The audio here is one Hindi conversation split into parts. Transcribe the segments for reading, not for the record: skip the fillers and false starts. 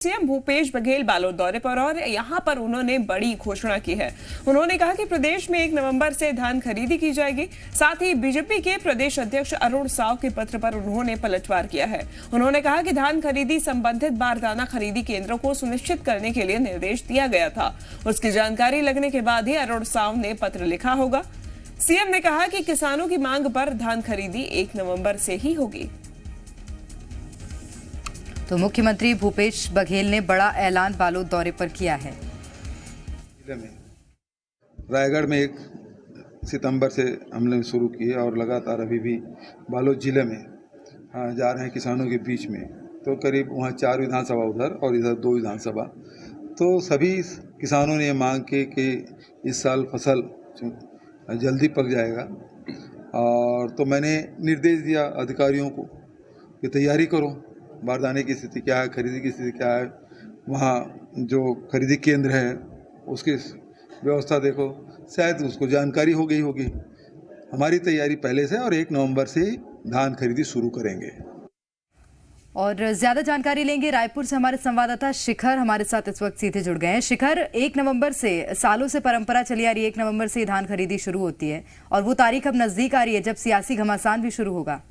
सीएम भूपेश बघेल बालोद दौरे पर और यहां पर उन्होंने बड़ी घोषणा की है। उन्होंने कहा कि प्रदेश में 1 नवंबर से धान खरीदी की जाएगी। साथ ही बीजेपी के प्रदेश अध्यक्ष अरुण साव के पत्र पर उन्होंने पलटवार किया है। उन्होंने कहा कि धान खरीदी संबंधित बारदाना खरीदी केंद्रों को सुनिश्चित करने के लिए निर्देश दिया गया था। उसकी जानकारी लगने के बाद ही अरुण साव ने पत्र लिखा होगा। सीएम ने कहा कि किसानों की मांग पर धान खरीदी 1 नवंबर से ही होगी। तो मुख्यमंत्री भूपेश बघेल ने बड़ा ऐलान बालोद दौरे पर किया है। रायगढ़ में 1 सितंबर से हमने शुरू किए और लगातार अभी भी बालोद जिले में जा रहे हैं किसानों के बीच में। तो करीब वहाँ 4 विधानसभा उधर और इधर 2 विधानसभा। तो सभी किसानों ने मांग की कि इस साल फसल जल्दी पक जाएगा, और तो मैंने निर्देश दिया अधिकारियों को कि तैयारी करो, बारदाने की स्थिति क्या है, खरीदी की स्थिति क्या है, वहाँ जो खरीदी केंद्र है उसकी व्यवस्था देखो, शायद उसको जानकारी हो गई होगी। हमारी तैयारी पहले से, और 1 नवंबर से धान खरीदी शुरू करेंगे। और ज्यादा जानकारी लेंगे रायपुर से हमारे संवाददाता शिखर हमारे साथ इस वक्त सीधे जुड़ गए हैं। शिखर, 1 नवंबर से सालों से परंपरा चली आ रही है, 1 नवंबर से धान खरीदी शुरू होती है और वो तारीख अब नजदीक आ रही है जब सियासी घमासान भी शुरू होगा।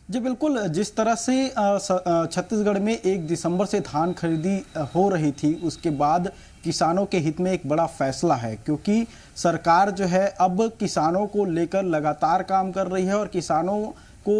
जी बिल्कुल, जिस तरह से छत्तीसगढ़ में 1 दिसंबर से धान खरीदी हो रही थी, उसके बाद किसानों के हित में एक बड़ा फैसला है, क्योंकि सरकार जो है अब किसानों को लेकर लगातार काम कर रही है और किसानों को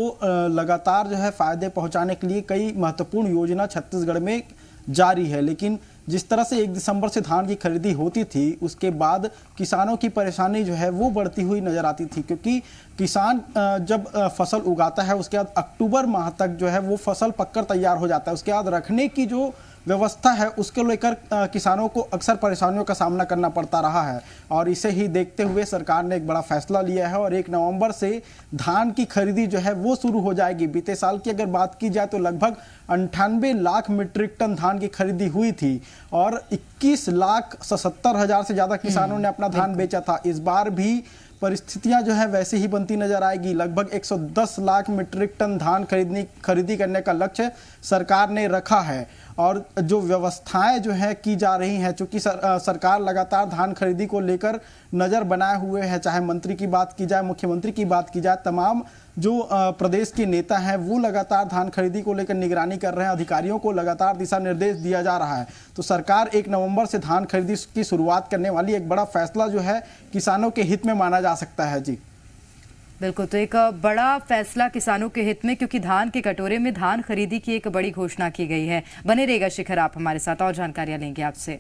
लगातार जो है फायदे पहुंचाने के लिए कई महत्वपूर्ण योजना छत्तीसगढ़ में जारी है। लेकिन जिस तरह से 1 दिसंबर से धान की खरीदी होती थी, उसके बाद किसानों की परेशानी जो है वो बढ़ती हुई नजर आती थी, क्योंकि किसान जब फसल उगाता है उसके बाद अक्टूबर माह तक जो है वो फसल पककर तैयार हो जाता है। उसके बाद रखने की जो व्यवस्था है उसको लेकर किसानों को अक्सर परेशानियों का सामना करना पड़ता रहा है, और इसे ही देखते हुए सरकार ने एक बड़ा फैसला लिया है और 1 नवंबर से धान की खरीदी जो है वो शुरू हो जाएगी। बीते साल की अगर बात की जाए तो लगभग 98 लाख मीट्रिक टन धान की खरीदी हुई थी और 21,77,000 से ज़्यादा किसानों ने अपना धान बेचा था। इस बार भी परिस्थितियां जो है वैसे ही बनती नजर आएगी। लगभग 110 लाख मीट्रिक टन धान खरीदी करने का लक्ष्य सरकार ने रखा है, और जो व्यवस्थाएं जो है की जा रही हैं, चूंकि सरकार लगातार धान खरीदी को लेकर नज़र बनाए हुए है, चाहे मंत्री की बात की जाए, मुख्यमंत्री की बात की जाए, तमाम जो प्रदेश के नेता हैं वो लगातार धान खरीदी को लेकर निगरानी कर रहे हैं, अधिकारियों को लगातार दिशा निर्देश दिया जा रहा है। तो सरकार 1 नवंबर से धान खरीदी की शुरुआत करने वाली, एक बड़ा फैसला जो है किसानों के हित में माना जा सकता है। जी बिल्कुल, तो एक बड़ा फैसला किसानों के हित में, क्योंकि धान के कटोरे में धान खरीदी की एक बड़ी घोषणा की गई है। बने रहेगा शिखर आप हमारे साथ, और जानकारियां लेंगे आपसे।